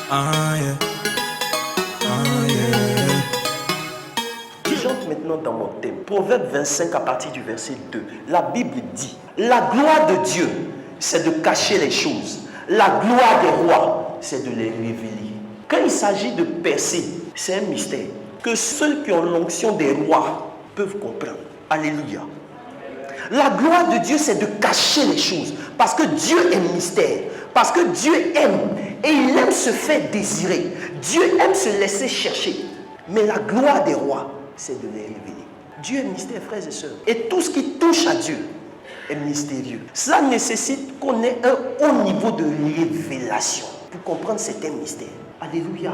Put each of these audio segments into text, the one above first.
Ah yeah, ah yeah. J'entre maintenant dans mon thème. Proverbe 25 à partir du verset 2. La Bible dit, la gloire de Dieu, c'est de cacher les choses. La gloire des rois, c'est de les révéler. Quand il s'agit de percer, c'est un mystère que ceux qui ont l'onction des rois peuvent comprendre. Alléluia. La gloire de Dieu, c'est de cacher les choses. Parce que Dieu est mystère. Parce que Dieu aime. Et il aime se faire désirer. Dieu aime se laisser chercher. Mais la gloire des rois, c'est de les révéler. Dieu est mystère, frères et sœurs. Et tout ce qui touche à Dieu est mystérieux. Cela nécessite qu'on ait un haut niveau de révélation pour comprendre certains mystères. Alléluia.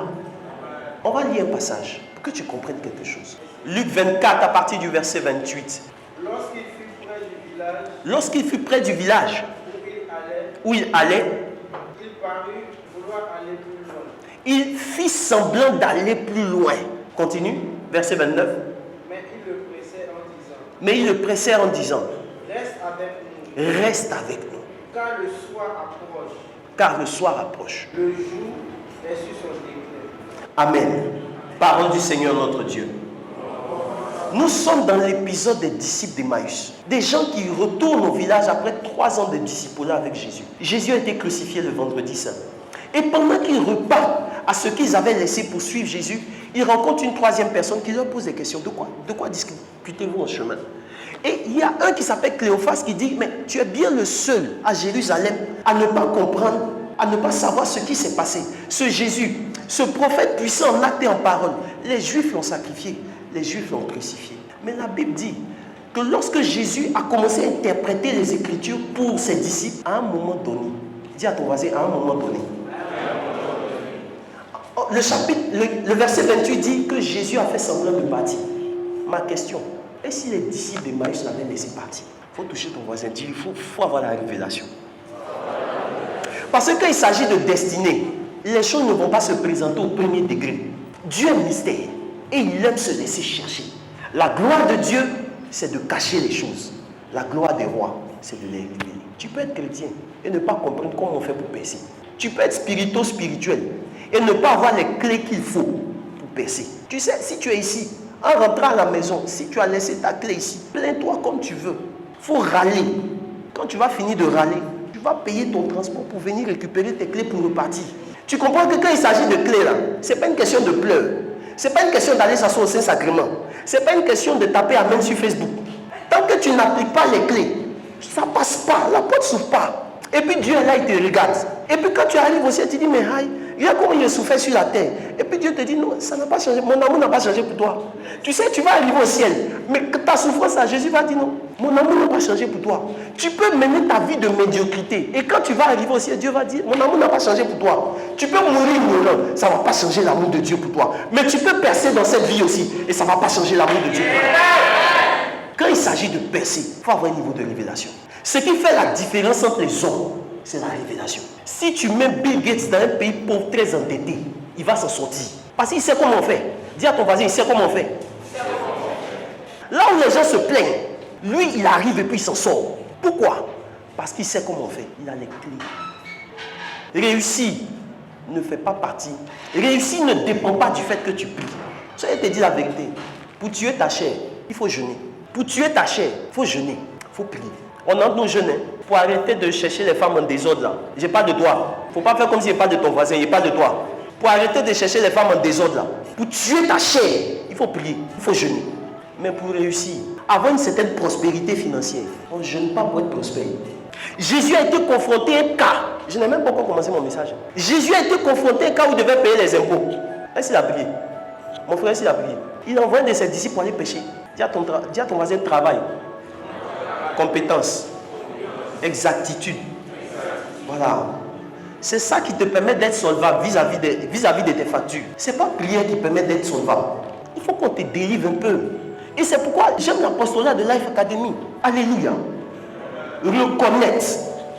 On va lire un passage pour que tu comprennes quelque chose. Luc 24 à partir du verset 28. Lorsqu'il fut près du village où il allait, il parut vouloir aller plus loin. il fit semblant d'aller plus loin. Continue, verset 29. Mais il le pressait en disant, Reste avec nous, reste avec nous, car le soir approche. le jour est sur son déclin. Amen. Parole du Seigneur notre Dieu. Nous sommes dans l'épisode des disciples d'Emmaüs. Des gens qui retournent au village après 3 ans de discipulat avec Jésus. Jésus a été crucifié le vendredi saint. Et pendant qu'ils repartent à ce qu'ils avaient laissé pour suivre Jésus, ils rencontrent une 3e personne qui leur pose des questions. De quoi discutez-vous en chemin? Et il y a un qui s'appelle Cléophas qui dit, mais tu es bien le seul à Jérusalem à ne pas comprendre, à ne pas savoir ce qui s'est passé. Ce Jésus, ce prophète puissant en acte et en parole, les Juifs l'ont sacrifié, les Juifs l'ont crucifié. Mais la Bible dit que lorsque Jésus a commencé à interpréter les Écritures pour ses disciples, à un moment donné, dis à ton voisin, à un moment donné, le verset 28 dit que Jésus a fait semblant de partir. Ma question, et si les disciples d'Emmaüs l'avaient laissé partir? Il faut toucher ton voisin, dire il faut avoir la révélation. Parce que quand il s'agit de destinée, les choses ne vont pas se présenter au premier degré. Dieu est mystère et il aime se laisser chercher. La gloire de Dieu, c'est de cacher les choses. La gloire des rois, c'est de les révéler. Tu peux être chrétien et ne pas comprendre comment on fait pour percer. Tu peux être spirituel et ne pas avoir les clés qu'il faut pour percer. Tu sais, si tu es ici, en rentrant à la maison, si tu as laissé ta clé ici, plains-toi comme tu veux. Il faut râler. Quand tu vas finir de râler, tu vas payer ton transport pour venir récupérer tes clés pour repartir. Tu comprends que quand il s'agit de clés là, ce n'est pas une question de pleurs. Ce n'est pas une question d'aller s'asseoir au Saint-Sacrement. Ce n'est pas une question de taper Amen sur Facebook. Tant que tu n'appliques pas les clés, ça ne passe pas, la porte ne s'ouvre pas. Et puis Dieu est là, il te regarde. Et puis quand tu arrives au ciel, tu dis, mais aïe, regarde comment il souffert sur la terre. Et puis Dieu te dit, non, ça n'a pas changé, mon amour n'a pas changé pour toi. Tu sais, tu vas arriver au ciel, mais que ta souffrance, là, Jésus va dire, non, mon amour n'a pas changé pour toi. Tu peux mener ta vie de médiocrité. Et quand tu vas arriver au ciel, Dieu va dire, mon amour n'a pas changé pour toi. Tu peux mourir mourant, ça ne va pas changer l'amour de Dieu pour toi. Mais tu peux percer dans cette vie aussi, et ça ne va pas changer l'amour de Dieu pour toi. Quand il s'agit de percer, il faut avoir un niveau de révélation. Ce qui fait la différence entre les hommes, c'est la révélation. Si tu mets Bill Gates dans un pays pauvre, très endetté, il va s'en sortir. Parce qu'il sait comment on fait. Dis à ton voisin, il sait comment on fait. Là où les gens se plaignent, lui, il arrive et puis il s'en sort. Pourquoi? Parce qu'il sait comment on fait. Il a les clés. Réussir ne fait pas partie. Réussir ne dépend pas du fait que tu pries. Je vais te dire la vérité. Pour tuer ta chair, il faut jeûner. Pour tuer ta chair, il faut jeûner. Il faut prier. On entre nos jeunes pour arrêter de chercher les femmes en désordre là. Je parle de toi. Il ne faut pas faire comme si je parle de ton voisin, je parle de toi. Pour arrêter de chercher les femmes en désordre là. Pour tuer ta chair, il faut prier, il faut jeûner. Mais pour réussir, avoir une certaine prospérité financière, on ne jeûne pas pour être prospère. Jésus a été confronté à un cas. Je n'ai même pas encore commencé mon message. Jésus a été confronté à un cas où il devait payer les impôts. Est-ce qu'il a prié? Mon frère, s'il a prié. Il a envoyé un de ses disciples pour aller pêcher. Dis à ton voisin, travail. Compétence, exactitude. Voilà. C'est ça qui te permet d'être solvable vis-à-vis de tes factures. Ce n'est pas prière qui permet d'être solvable. Il faut qu'on te délivre un peu. Et c'est pourquoi j'aime l'apostolat de Life Academy. Alléluia. Reconnaître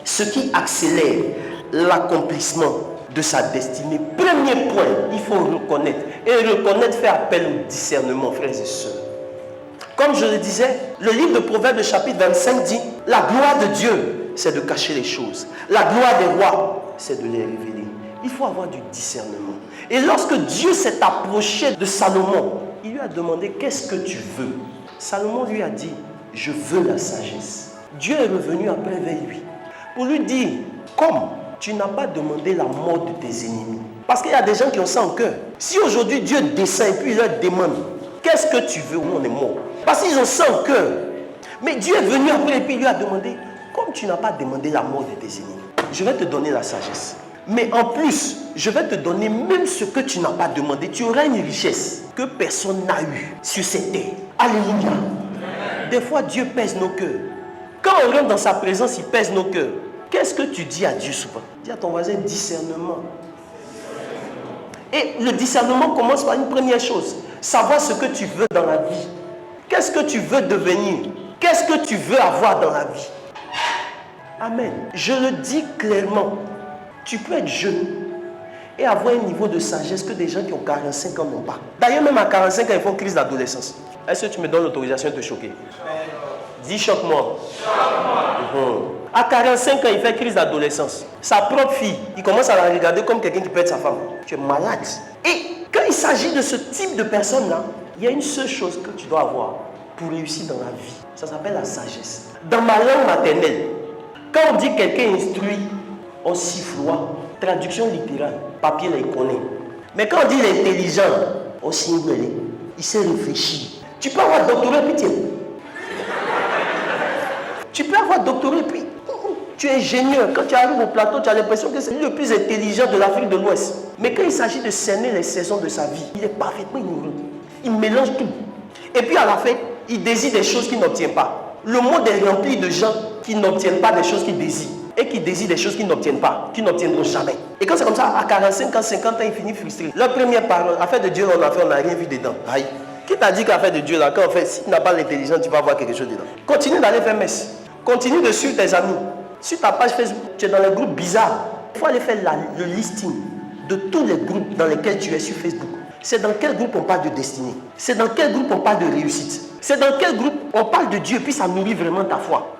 ce qui accélère l'accomplissement de sa destinée. Premier point, il faut reconnaître. Et reconnaître fait appel au discernement, frères et sœurs. Comme je le disais, le livre de Proverbes, le chapitre 25 dit, la gloire de Dieu, c'est de cacher les choses. La gloire des rois, c'est de les révéler. Il faut avoir du discernement. Et lorsque Dieu s'est approché de Salomon, il lui a demandé qu'est-ce que tu veux. Salomon lui a dit, je veux la sagesse. Dieu est revenu après vers lui pour lui dire, comme tu n'as pas demandé la mort de tes ennemis. Parce qu'il y a des gens qui ont ça en cœur. Si aujourd'hui Dieu descend et puis il leur demande, qu'est-ce que tu veux? Nous on est mort. Parce qu'ils ont ça en cœur. Mais Dieu est venu après et puis il lui a demandé, comme tu n'as pas demandé la mort de tes ennemis, je vais te donner la sagesse. Mais en plus, je vais te donner même ce que tu n'as pas demandé. Tu auras une richesse que personne n'a eue sur cette terre. Alléluia. Des fois, Dieu pèse nos cœurs. Quand on rentre dans sa présence, il pèse nos cœurs. Qu'est-ce que tu dis à Dieu souvent? Dis à ton voisin, discernement. Et le discernement commence par une première chose. Savoir ce que tu veux dans la vie. Qu'est-ce que tu veux devenir? Qu'est-ce que tu veux avoir dans la vie? Amen. Je le dis clairement. Tu peux être jeune et avoir un niveau de sagesse que des gens qui ont 45 ans n'ont pas. D'ailleurs, même à 45 ans, ils font crise d'adolescence. Est-ce que tu me donnes l'autorisation de te choquer? Dis choque-moi. À 45 ans, il fait crise d'adolescence. Sa propre fille, il commence à la regarder comme quelqu'un qui peut être sa femme. Tu es malade. Et quand il s'agit de ce type de personne-là, il y a une seule chose que tu dois avoir pour réussir dans la vie. Ça s'appelle la sagesse. Dans ma langue maternelle, quand on dit quelqu'un instruit, on siffloie. Traduction littérale. Papier, là, il connaît. Mais quand on dit l'intelligent, on siffle. Il sait réfléchir. Tu peux avoir doctorat et puis tiens. Tu peux avoir doctorat et puis tu es ingénieur. Quand tu arrives au plateau, tu as l'impression que c'est le plus intelligent de l'Afrique de l'Ouest. Mais quand il s'agit de cerner les saisons de sa vie, il est parfaitement ignorant. Il mélange tout. Et puis à la fin, il désire des choses qu'il n'obtient pas. Le monde est rempli de gens qui n'obtiennent pas des choses qu'ils désirent. Et qui désirent des choses qu'ils n'obtiennent pas, qui n'obtiendront jamais. Et quand c'est comme ça, à 45 ans, 50 ans, il finit frustré. Leur première parole, affaire de Dieu, on a fait, on n'a rien vu dedans. Aïe. Qui t'a dit qu'affaire de Dieu, là, quand on fait, si tu n'as pas l'intelligence, tu vas voir quelque chose dedans. Continue d'aller faire messe. Continue de suivre tes amis. Sur ta page Facebook, tu es dans les groupes bizarres. Il faut aller faire le listing de tous les groupes dans lesquels tu es sur Facebook. C'est dans quel groupe on parle de destinée? C'est dans quel groupe on parle de réussite? C'est dans quel groupe on parle de Dieu, puis ça nourrit vraiment ta foi?